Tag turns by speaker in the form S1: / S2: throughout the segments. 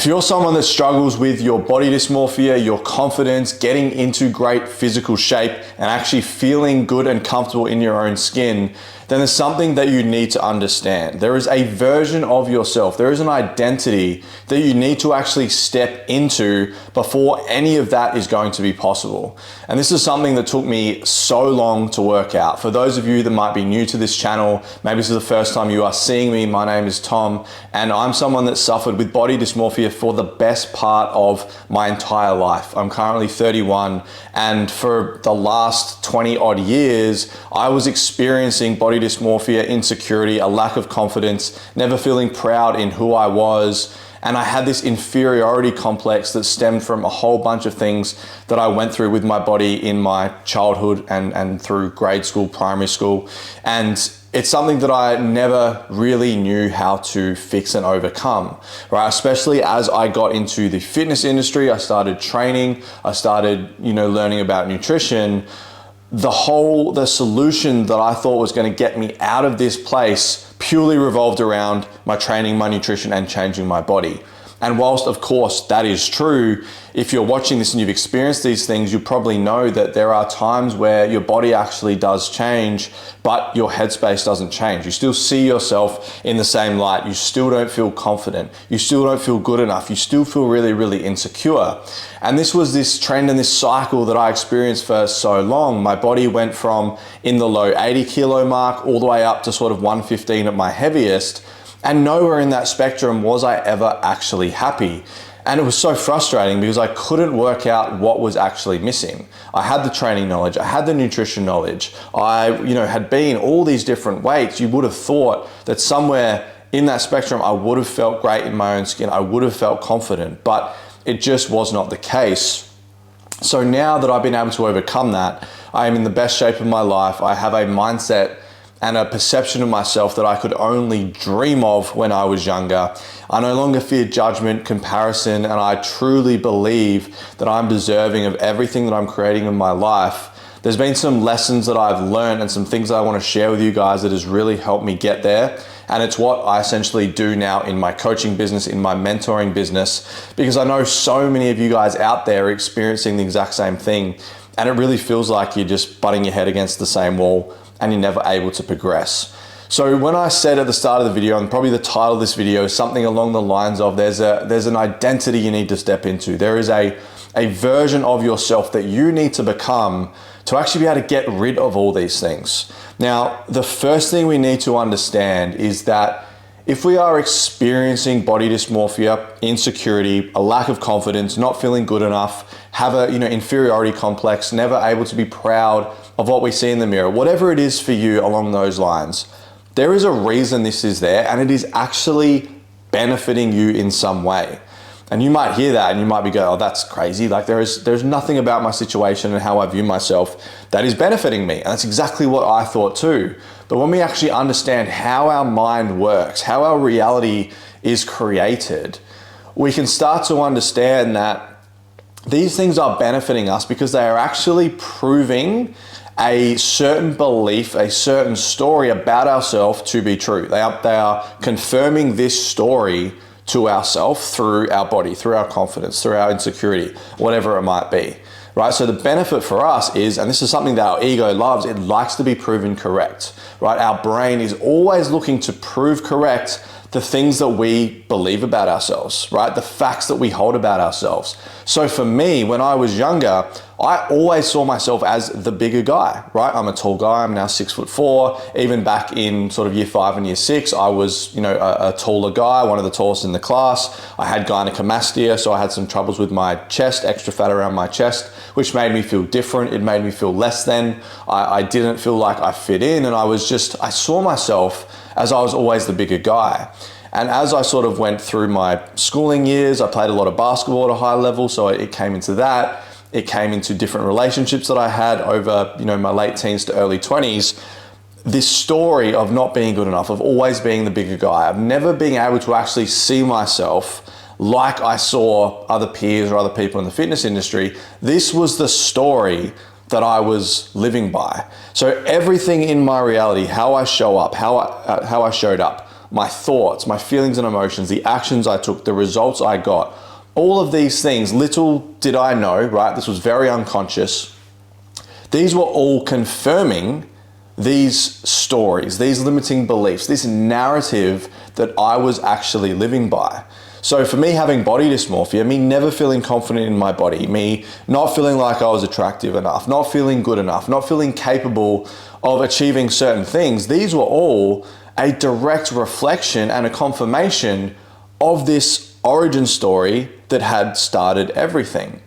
S1: If you're someone that struggles with your body dysmorphia, your confidence, getting into great physical shape, and actually feeling good and comfortable in your own skin, then there's something that you need to understand. There is a version of yourself, there is an identity that you need to actually step into before any of that is going to be possible. And this is something that took me so long to work out. For those of you that might be new to this channel, maybe this is the first time you are seeing me, my name is Tom, and I'm someone that suffered with body dysmorphia for the best part of my entire life. I'm currently 31, and for the last 20 odd years, I was experiencing body dysmorphia, insecurity, a lack of confidence, never feeling proud in who I was. And I had this inferiority complex that stemmed from a whole bunch of things that I went through with my body in my childhood and through grade school, primary school. And it's something that I never really knew how to fix and overcome, right? Especially as I got into the fitness industry, I started training, I started, learning about nutrition. The solution that I thought was going to get me out of this place purely revolved around my training, my nutrition, and changing my body. And whilst, of course, that is true, if you're watching this and you've experienced these things, you probably know that there are times where your body actually does change, but your headspace doesn't change. You still see yourself in the same light. You still don't feel confident. You still don't feel good enough. You still feel really, really insecure. And this was this trend and this cycle that I experienced for so long. My body went from in the low 80 kilo mark all the way up to sort of 115 at my heaviest. And nowhere in that spectrum was I ever actually happy. And it was so frustrating because I couldn't work out what was actually missing. I had the training knowledge, I had the nutrition knowledge, I had been all these different weights. You would have thought that somewhere in that spectrum I would have felt great in my own skin, I would have felt confident, but it just was not the case. So now that I've been able to overcome that, I am in the best shape of my life. I have a mindset and a perception of myself that I could only dream of when I was younger. I no longer fear judgment, comparison, and I truly believe that I'm deserving of everything that I'm creating in my life. There's been some lessons that I've learned and some things that I want to share with you guys that has really helped me get there. And it's what I essentially do now in my coaching business, in my mentoring business, because I know so many of you guys out there are experiencing the exact same thing. And it really feels like you're just butting your head against the same wall and you're never able to progress. So when I said at the start of the video, and probably the title of this video is something along the lines of there's an identity you need to step into. There is a version of yourself that you need to become to actually be able to get rid of all these things. Now, the first thing we need to understand is that if we are experiencing body dysmorphia, insecurity, a lack of confidence, not feeling good enough, have a inferiority complex, never able to be proud of what we see in the mirror, whatever it is for you along those lines, there is a reason this is there, and it is actually benefiting you in some way. And you might hear that and you might be going, oh, that's crazy. Like there's nothing about my situation and how I view myself that is benefiting me. And that's exactly what I thought too. But when we actually understand how our mind works, how our reality is created, we can start to understand that these things are benefiting us because they are actually proving a certain belief, a certain story about ourselves to be true. They are confirming this story to ourselves through our body, through our confidence, through our insecurity, whatever it might be, right? So the benefit for us is, and this is something that our ego loves, it likes to be proven correct, right? Our brain is always looking to prove correct the things that we believe about ourselves, right? The facts that we hold about ourselves. So for me, when I was younger, I always saw myself as the bigger guy, right? I'm a tall guy, I'm now 6'4". Even back in sort of year 5 and year 6, I was, a taller guy, one of the tallest in the class. I had gynecomastia, so I had some troubles with my chest, extra fat around my chest, which made me feel different. It made me feel less than. I didn't feel like I fit in, and I saw myself as I was always the bigger guy. And as I sort of went through my schooling years, I played a lot of basketball at a high level, so it came into that. It came into different relationships that I had over, my late teens to early 20s. This story of not being good enough, of always being the bigger guy, of never being able to actually see myself like I saw other peers or other people in the fitness industry. This was the story that I was living by. So everything in my reality, how I show up, how I showed up, my thoughts, my feelings and emotions, the actions I took, the results I got, all of these things, little did I know, right? This was very unconscious. These were all confirming these stories, these limiting beliefs, this narrative that I was actually living by. So for me, having body dysmorphia, me never feeling confident in my body, me not feeling like I was attractive enough, not feeling good enough, not feeling capable of achieving certain things, these were all a direct reflection and a confirmation of this origin story that had started everything.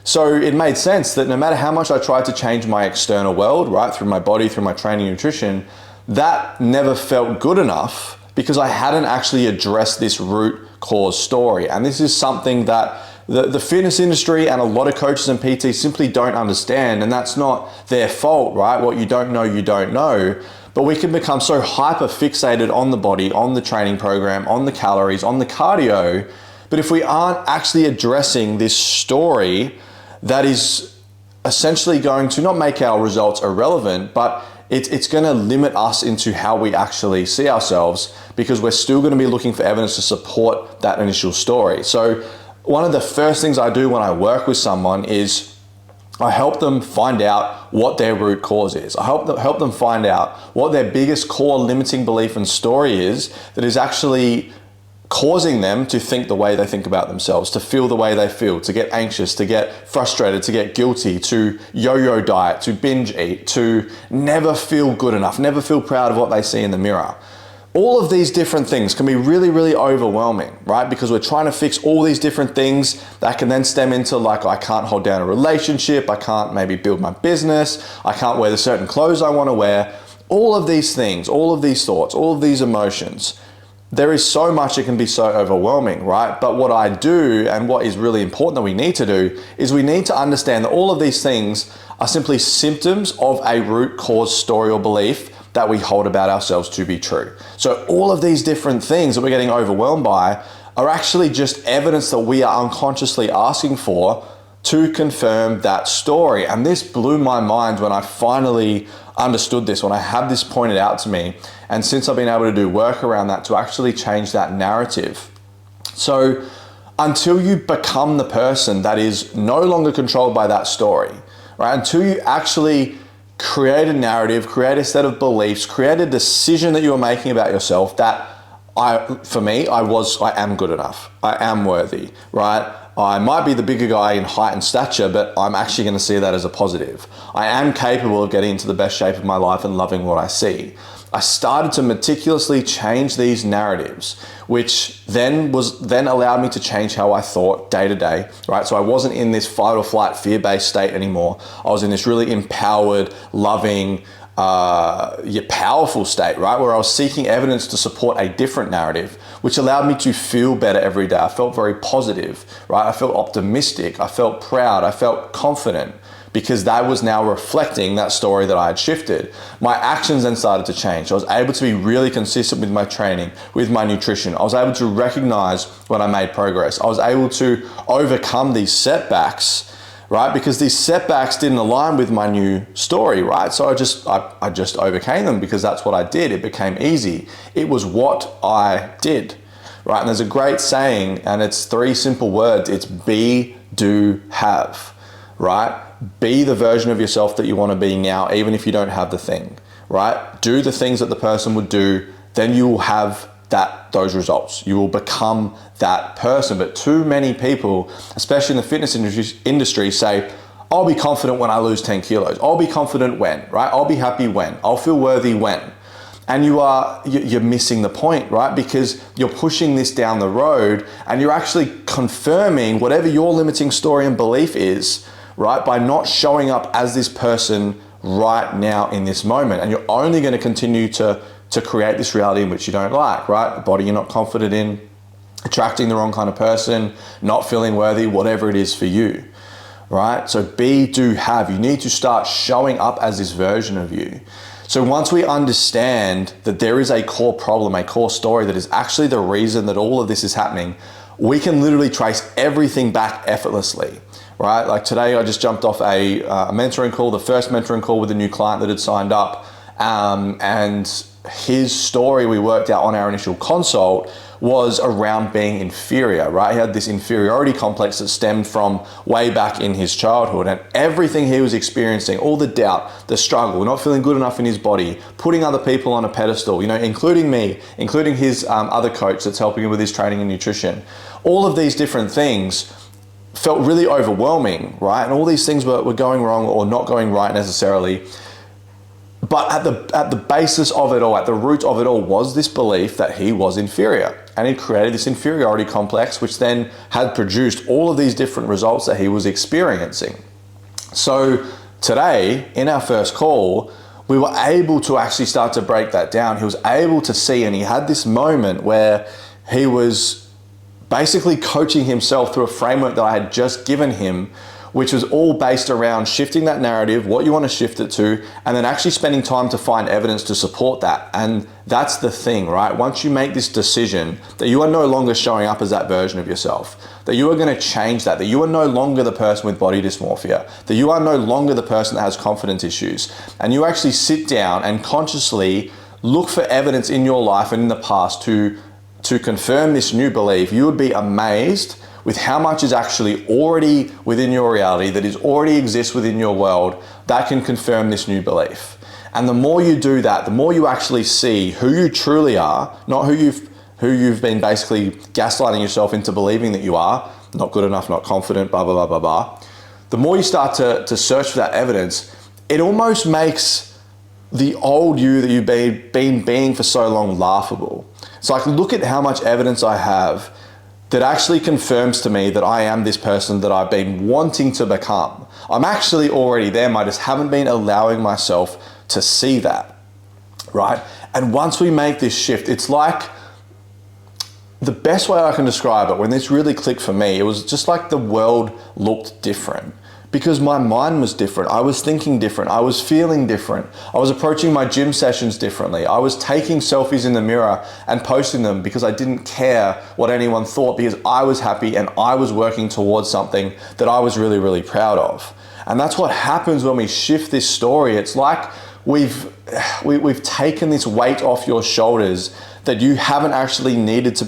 S1: So it made sense that no matter how much I tried to change my external world, right, through my body, through my training and nutrition, that never felt good enough because I hadn't actually addressed this root cause story. And this is something that the fitness industry and a lot of coaches and PTs simply don't understand, and that's not their fault, right? What you don't know, you don't know. But we can become so hyper fixated on the body, on the training program, on the calories, on the cardio. But if we aren't actually addressing this story that is essentially going to not make our results irrelevant, but it's going to limit us into how we actually see ourselves, because we're still going to be looking for evidence to support that initial story. So one of the first things I do when I work with someone is I help them find out what their root cause is. I help them find out what their biggest core limiting belief and story is that is actually causing them to think the way they think about themselves, to feel the way they feel, to get anxious, to get frustrated, to get guilty, to yo-yo diet, to binge eat, to never feel good enough, never feel proud of what they see in the mirror. All of these different things can be really, really overwhelming, right? Because we're trying to fix all these different things that can then stem into like, I can't hold down a relationship, I can't maybe build my business, I can't wear the certain clothes I want to wear. All of these things, all of these thoughts, all of these emotions, there is so much, it can be so overwhelming, right? But what I do, and what is really important that we need to do, is we need to understand that all of these things are simply symptoms of a root cause story or belief that we hold about ourselves to be true. So all of these different things that we're getting overwhelmed by are actually just evidence that we are unconsciously asking for to confirm that story. And this blew my mind when I finally understood this, when I had this pointed out to me. And since I've been able to do work around that to actually change that narrative. So until you become the person that is no longer controlled by that story, right? Until you actually create a narrative, create a set of beliefs, create a decision that you're making about yourself that I am good enough. I am worthy, right? I might be the bigger guy in height and stature, but I'm actually going to see that as a positive. I am capable of getting into the best shape of my life and loving what I see. I started to meticulously change these narratives, which then allowed me to change how I thought day to day, right? So I wasn't in this fight or flight, fear-based state anymore. I was in this really empowered, loving, powerful state, right? Where I was seeking evidence to support a different narrative, which allowed me to feel better every day. I felt very positive, right? I felt optimistic. I felt proud. I felt confident, because that was now reflecting that story that I had shifted. My actions then started to change. I was able to be really consistent with my training, with my nutrition. I was able to recognize when I made progress. I was able to overcome these setbacks, right? Because these setbacks didn't align with my new story, right? So I just overcame them because that's what I did. It became easy. It was what I did, right? And there's a great saying, and it's 3 simple words. It's be, do, have, right? Be the version of yourself that you want to be now, even if you don't have the thing, right? Do the things that the person would do, then you will have those results. You will become that person. But too many people, especially in the fitness industry, say, I'll be confident when I lose 10 kilos. I'll be confident when, right? I'll be happy when. I'll feel worthy when. And you're missing the point, right? Because you're pushing this down the road and you're actually confirming whatever your limiting story and belief is, right? By not showing up as this person right now in this moment. And you're only going to continue to create this reality in which you don't like, right? The body you're not confident in, attracting the wrong kind of person, not feeling worthy, whatever it is for you, right? So be, do, have. You need to start showing up as this version of you. So once we understand that there is a core problem, a core story that is actually the reason that all of this is happening, we can literally trace everything back effortlessly, right? Like today I just jumped off a mentoring call, the first mentoring call with a new client that had signed up. And his story we worked out on our initial consult was around being inferior, right? He had this inferiority complex that stemmed from way back in his childhood, and everything he was experiencing, all the doubt, the struggle, not feeling good enough in his body, putting other people on a pedestal, including me, including his other coach that's helping him with his training and nutrition. All of these different things felt really overwhelming, right? And all these things were going wrong or not going right necessarily. But at the basis of it all, at the root of it all, was this belief that he was inferior. And he created this inferiority complex, which then had produced all of these different results that he was experiencing. So today, in our first call, we were able to actually start to break that down. He was able to see, and he had this moment where he was basically coaching himself through a framework that I had just given him, which was all based around shifting that narrative, what you want to shift it to, and then actually spending time to find evidence to support that. And that's the thing, right? Once you make this decision that you are no longer showing up as that version of yourself, that you are going to change that you are no longer the person with body dysmorphia, that you are no longer the person that has confidence issues, and you actually sit down and consciously look for evidence in your life and in the past to confirm this new belief, you would be amazed with how much is actually already within your reality, that is already exists within your world, that can confirm this new belief. And the more you do that, the more you actually see who you truly are, not who you've been basically gaslighting yourself into believing that you are, not good enough, not confident, blah, blah, blah, blah, blah. The more you start to search for that evidence, it almost makes the old you that you've been being for so long laughable. It's like, look at how much evidence I have that actually confirms to me that I am this person that I've been wanting to become. I'm actually already there, I just haven't been allowing myself to see that, right? And once we make this shift, it's like, the best way I can describe it, when this really clicked for me, it was just like the world looked different. Because my mind was different, I was thinking different, I was feeling different, I was approaching my gym sessions differently, I was taking selfies in the mirror and posting them because I didn't care what anyone thought, because I was happy and I was working towards something that I was really, really proud of. And that's what happens when we shift this story. It's like we've taken this weight off your shoulders that you haven't actually needed to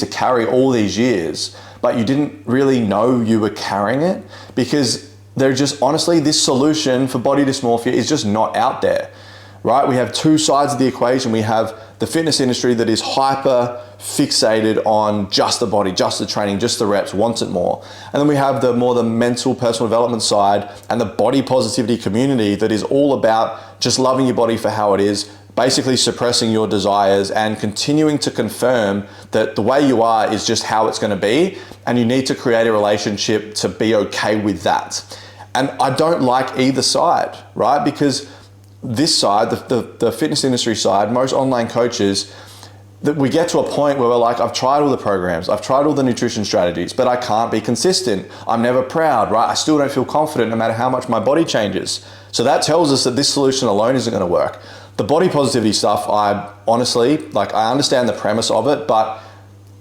S1: carry all these years, but you didn't really know you were carrying it, because they're just, honestly, this solution for body dysmorphia is just not out there, right? We have two sides of the equation. We have the fitness industry that is hyper fixated on just the body, just the training, just the reps, wants it more. And then we have the mental personal development side and the body positivity community that is all about just loving your body for how it is, basically suppressing your desires and continuing to confirm that the way you are is just how it's going to be, and you need to create a relationship to be okay with that. And I don't like either side, right? Because this side, the fitness industry side, most online coaches, that we get to a point where we're like, I've tried all the programs, I've tried all the nutrition strategies, but I can't be consistent. I'm never proud, right? I still don't feel confident no matter how much my body changes. So that tells us that this solution alone isn't going to work. The body positivity stuff, I honestly, I understand the premise of it, but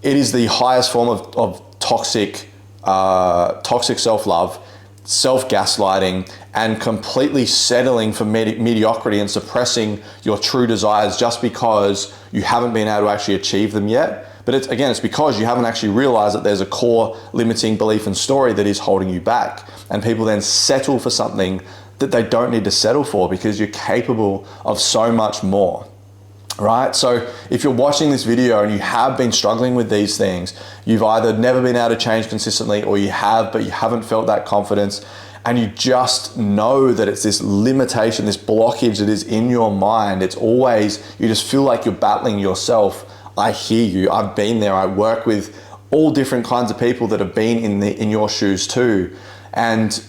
S1: it is the highest form of toxic self-love, self-gaslighting, and completely settling for mediocrity and suppressing your true desires just because you haven't been able to actually achieve them yet. But it's because you haven't actually realized that there's a core limiting belief and story that is holding you back. And people then settle for something that they don't need to settle for, because you're capable of so much more, right? So if you're watching this video and you have been struggling with these things, you've either never been able to change consistently, or you have, but you haven't felt that confidence, and you just know that it's this limitation, this blockage that is in your mind. It's always, you just feel like you're battling yourself. I hear you. I've been there. I work with all different kinds of people that have been in your shoes too. And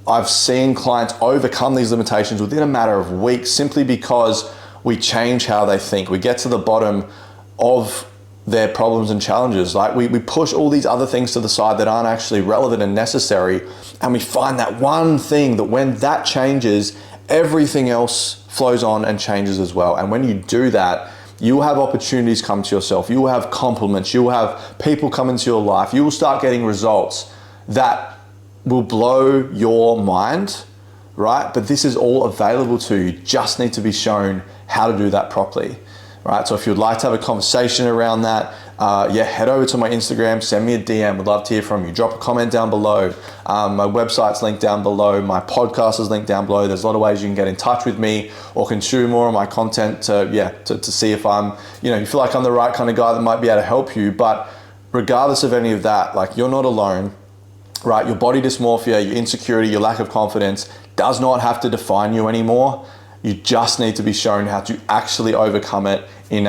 S1: I've seen clients overcome these limitations within a matter of weeks, simply because we change how they think. We get to the bottom of their problems and challenges. Like we push all these other things to the side that aren't actually relevant and necessary. And we find that one thing that when that changes, everything else flows on and changes as well. And when you do that, you will have opportunities come to yourself. You will have compliments. You will have people come into your life. You will start getting results that will blow your mind, right? But this is all available to you. You just need to be shown how to do that properly, right? So if you'd like to have a conversation around that, head over to my Instagram, send me a DM. We'd love to hear from you. Drop a comment down below. My website's linked down below. My podcast is linked down below. There's a lot of ways you can get in touch with me or consume more of my content to see if I'm, you feel like I'm the right kind of guy that might be able to help you. But regardless of any of that, like, you're not alone, right? Your body dysmorphia, your insecurity, your lack of confidence does not have to define you anymore. You just need to be shown how to actually overcome it in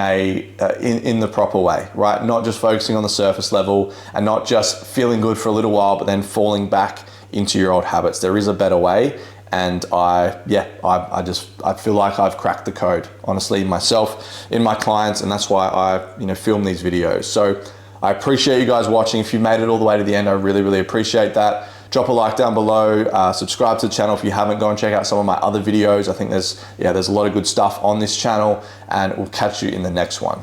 S1: the proper way, right? Not just focusing on the surface level and not just feeling good for a little while, but then falling back into your old habits. There is a better way. And I feel like I've cracked the code, honestly, myself, in my clients. And that's why I, film these videos. So I appreciate you guys watching. If you made it all the way to the end, I really, really appreciate that. Drop a like down below, subscribe to the channel if you haven't. Go and check out some of my other videos. I think there's a lot of good stuff on this channel, and we'll catch you in the next one.